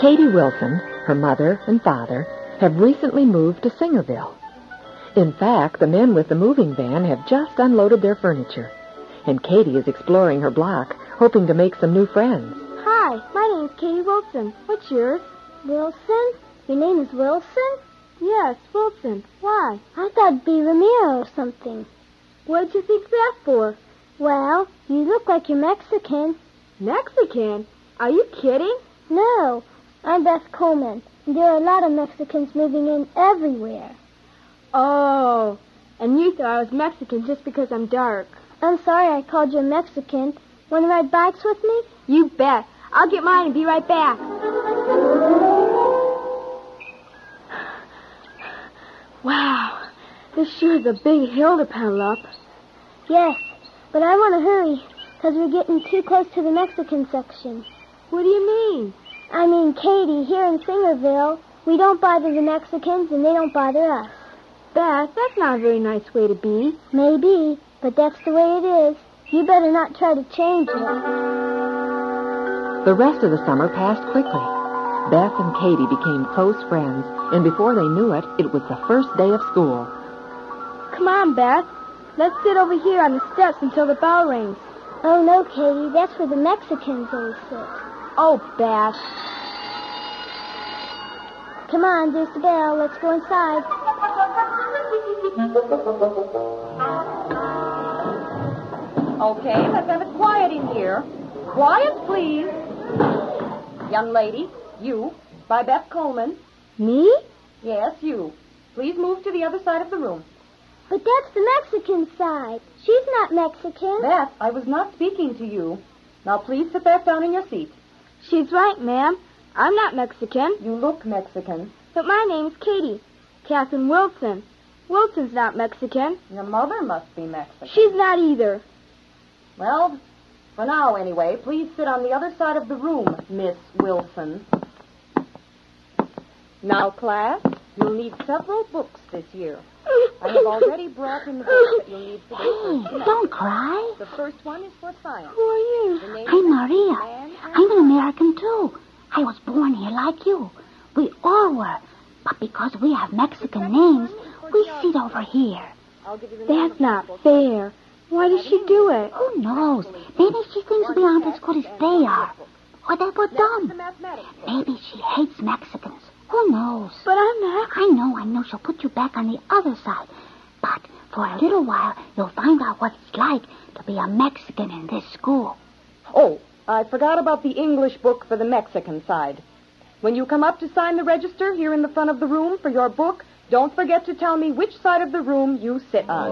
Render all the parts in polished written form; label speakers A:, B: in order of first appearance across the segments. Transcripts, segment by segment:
A: Katie Wilson, her mother and father, have recently moved to Singerville. In fact, the men with the moving van have just unloaded their furniture, and Katie is exploring her block, hoping to make some new friends.
B: Hi, my name's Katie Wilson. What's yours? Wilson? Your name is Wilson? Yes, Wilson. Why? I thought it'd be Ramiro or something. What did you think that for? Well, you look like you're Mexican. Mexican? Are you kidding? No, I'm Beth Coleman. There are a lot of Mexicans moving in everywhere. Oh, and you thought I was Mexican just because I'm dark. I'm sorry I called you a Mexican. Want to ride bikes with me? You bet. I'll get mine and be right back. Wow, this sure is a big hill to pedal up. Yes, but I want to hurry, because we're getting too close to the Mexican section. What do you mean? I mean, Katie, here in Singerville, we don't bother the Mexicans and they don't bother us. Beth, that's not a very nice way to be. Maybe, but that's the way it is. You better not try to change it.
A: The rest of the summer passed quickly. Beth and Katie became close friends, and before they knew it, it was the first day of school.
B: Come on, Beth. Let's sit over here on the steps until the bell rings. Oh, no, Katie. That's where the Mexicans always sit. Oh, Beth. Come on, there's the bell. Let's go inside.
C: Okay, let's have it quiet in here. Quiet, please. Young lady, you, by Beth Coleman.
B: Me?
C: Yes, you. Please move to the other side of the room.
B: But that's the Mexican side. She's not Mexican.
C: Beth, I was not speaking to you. Now, please sit back down in your seat.
B: She's right, ma'am. I'm not Mexican.
C: You look Mexican.
B: But my name's Katie. Catherine Wilson. Wilson's not Mexican.
C: Your mother must be Mexican.
B: She's not either.
C: Well, for now, anyway, please sit on the other side of the room, Miss Wilson. Now, class, you'll need several books this year. I have already brought in the books that you'll need for this.
D: Hey, don't cry.
C: The first one is for science.
B: Who are you?
D: I'm Maria. I'm an American, too. I was born here like you. We all were. But because we have Mexican names, we sit over here.
B: That's not fair. Why does she do it?
D: Who knows? Maybe she thinks we aren't as good as they are. Or that we're dumb. Maybe she hates Mexicans. Who knows?
B: But I'm not.
D: I know. She'll put you back on the other side. But for a little while, you'll find out what it's like to be a Mexican in this school.
C: Oh, I forgot about the English book for the Mexican side. When you come up to sign the register here in the front of the room for your book, don't forget to tell me which side of the room you sit on.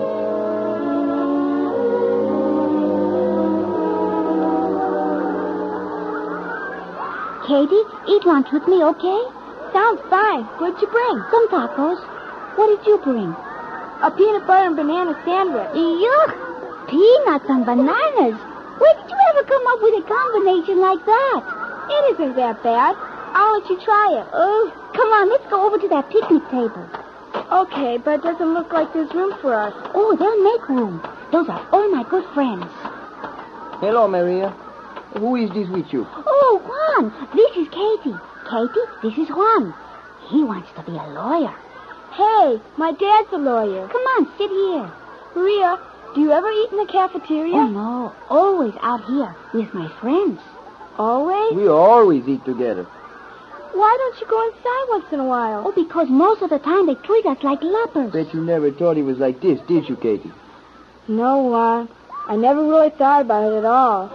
D: Katie, eat lunch with me, okay?
B: Sounds fine. What'd you bring?
D: Some tacos. What did you bring?
B: A peanut butter and banana sandwich.
D: Yuck! Peanuts and bananas. Where did you ever come up with a combination like that?
B: It isn't that bad. I'll let you try it.
D: Oh, come on, let's go over to that picnic table.
B: Okay, but it doesn't look like there's room for us.
D: Oh, they'll make room. Those are all my good friends.
E: Hello, Maria. Who is this with you?
D: Oh, Juan, this is Katie. Katie, this is Juan. He wants to be a lawyer.
B: Hey, my dad's a lawyer.
D: Come on, sit here.
B: Maria, do you ever eat in the cafeteria?
D: Oh, no, always out here with my friends.
B: Always?
E: We always eat together.
B: Why don't you go inside once in a while?
D: Oh, because most of the time they treat us like lepers.
E: Bet you never thought it was like this, did you, Katie?
B: No, Juan. I never really thought about it at all.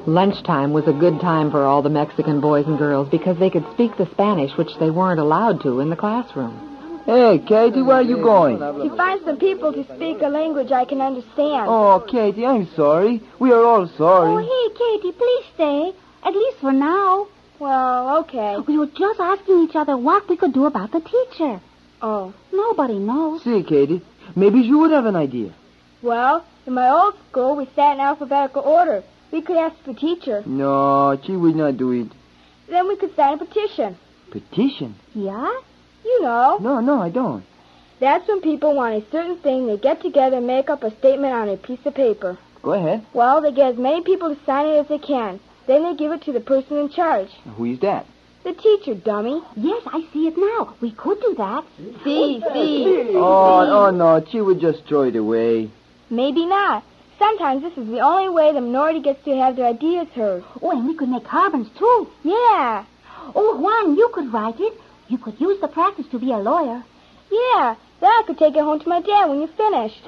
A: Lunchtime was a good time for all the Mexican boys and girls because they could speak the Spanish which they weren't allowed to in the classroom.
E: Hey, Katie, where are you going?
B: To find some people to speak a language I can understand.
E: Oh, Katie, I'm sorry. We are all sorry.
D: Oh, hey, Katie, please stay. At least for now.
B: Well, okay.
D: We were just asking each other what we could do about the teacher.
B: Oh.
D: Nobody knows.
E: See, Katie, maybe you would have an idea.
B: Well, in my old school, we sat in alphabetical order. We could ask the teacher.
E: No, she would not do it.
B: Then we could sign a petition.
E: Petition?
D: Yeah?
B: You know.
E: No, I don't.
B: That's when people want a certain thing, they get together and make up a statement on a piece of paper.
E: Go ahead.
B: Well, they get as many people to sign it as they can. Then they give it to the person in charge.
E: Who is that?
B: The teacher, dummy.
D: Yes, I see it now. We could do that.
B: See.
E: Oh, no. She would just throw it away.
B: Maybe not. Sometimes this is the only way the minority gets to have their ideas heard.
D: Oh, and we could make carbons, too.
B: Yeah.
D: Oh, Juan, you could write it. You could use the practice to be a lawyer.
B: Yeah. Then I could take it home to my dad when you're finished.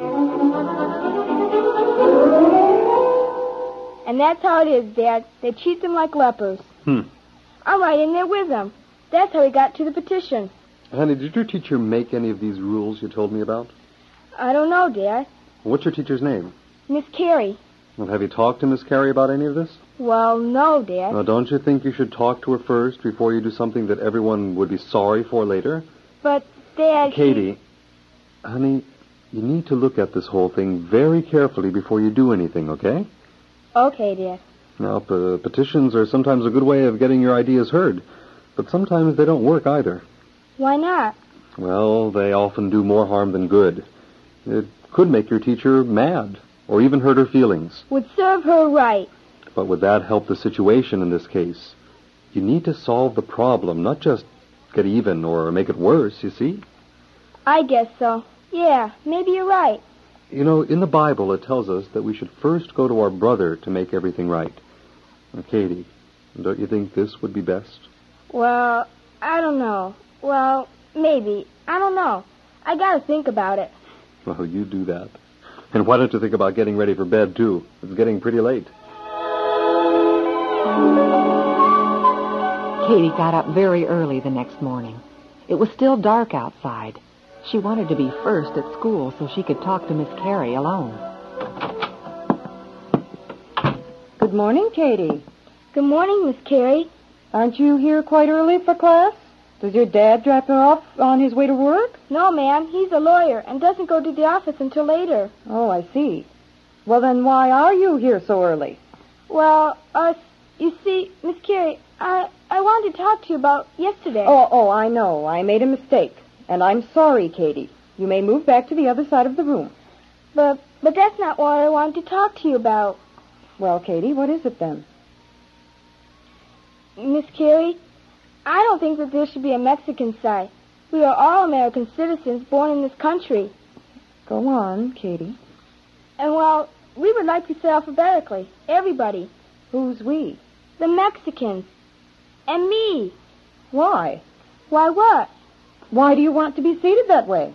B: And that's how it is, Dad. They treat them like lepers. I'm right in there with them. That's how we got to the petition.
F: Honey, did your teacher make any of these rules you told me about?
B: I don't know, Dad.
F: What's your teacher's name?
B: Miss Carey.
F: Well, have you talked to Miss Carey about any of this?
B: Well, no, Dad.
F: Now, don't you think you should talk to her first before you do something that everyone would be sorry for later?
B: But, Dad...
F: Katie, honey, you need to look at this whole thing very carefully before you do anything, okay?
B: Okay, Dad.
F: Now, petitions are sometimes a good way of getting your ideas heard, but sometimes they don't work either.
B: Why not?
F: Well, they often do more harm than good. It could make your teacher mad, or even hurt her feelings.
B: Would serve her right.
F: But would that help the situation in this case? You need to solve the problem, not just get even or make it worse, you see?
B: I guess so. Yeah, maybe you're right.
F: You know, in the Bible it tells us that we should first go to our brother to make everything right. Now, Katie, don't you think this would be best?
B: Well, I don't know. Well, maybe. I don't know. I gotta think about it.
F: Well, you do that. And why don't you think about getting ready for bed, too? It's getting pretty late.
A: Katie got up very early the next morning. It was still dark outside. She wanted to be first at school so she could talk to Miss Carey alone.
C: Good morning, Katie.
B: Good morning, Miss Carey.
C: Aren't you here quite early for class? Does your dad drop her off on his way to work?
B: No, ma'am. He's a lawyer and doesn't go to the office until later.
C: Oh, I see. Well, then why are you here so early?
B: Well, you see, Miss Carey, I wanted to talk to you about yesterday.
C: Oh, I know. I made a mistake. And I'm sorry, Katie. You may move back to the other side of the room.
B: But that's not what I wanted to talk to you about.
C: Well, Katie, what is it then?
B: Miss Carey, I don't think that there should be a Mexican side. We are all American citizens born in this country.
C: Go on, Katie.
B: And, well, we would like to say alphabetically. Everybody.
C: Who's we?
B: The Mexicans. And me.
C: Why?
B: Why what?
C: Why do you want to be seated that way?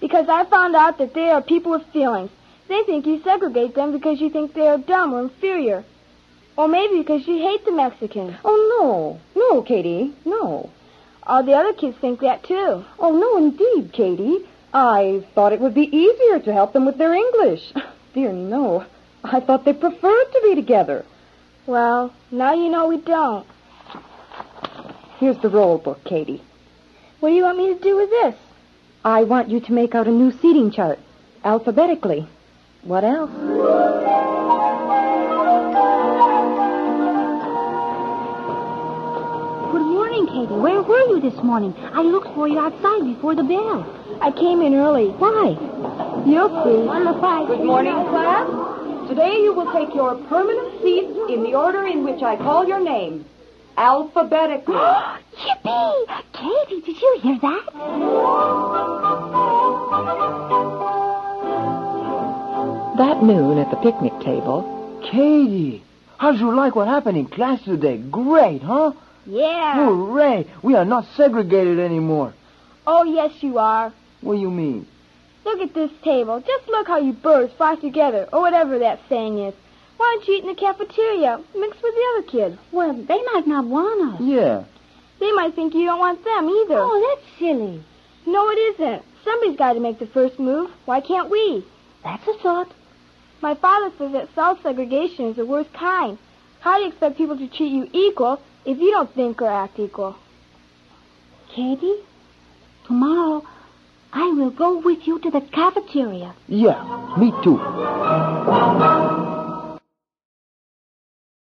B: Because I found out that they are people with feelings. They think you segregate them because you think they are dumb or inferior. Or maybe because you hate the Mexicans.
C: Oh, no. No, Katie. No.
B: All the other kids think that, too.
C: Oh, no, indeed, Katie. I thought it would be easier to help them with their English. Dear, no. I thought they preferred to be together.
B: Well, now you know we don't.
C: Here's the roll book, Katie.
B: What do you want me to do with this?
C: I want you to make out a new seating chart, alphabetically. What else?
D: Good morning, Katie. Where were you this morning? I looked for you outside before the bell.
B: I came in early.
D: Why?
B: You'll see.
C: Good morning, class. Today you will take your permanent seats in the order in which I call your name. Alphabetically.
D: Yippee! Katie, did you hear that?
A: That noon at the picnic table...
E: Katie, how'd you like what happened in class today? Great, huh?
B: Yeah.
E: Hooray! We are not segregated anymore.
B: Oh, yes, you are.
E: What do you mean?
B: Look at this table. Just look how you birds flock together, or whatever that saying is. Why don't you eat in the cafeteria, mixed with the other kids?
D: Well, they might not want us.
E: Yeah.
B: They might think you don't want them either.
D: Oh, that's silly.
B: No, it isn't. Somebody's got to make the first move. Why can't we?
D: That's a thought.
B: My father says that self-segregation is the worst kind. How do you expect people to treat you equal if you don't think or act equal?
D: Katie, tomorrow I will go with you to the cafeteria.
E: Yeah, me too.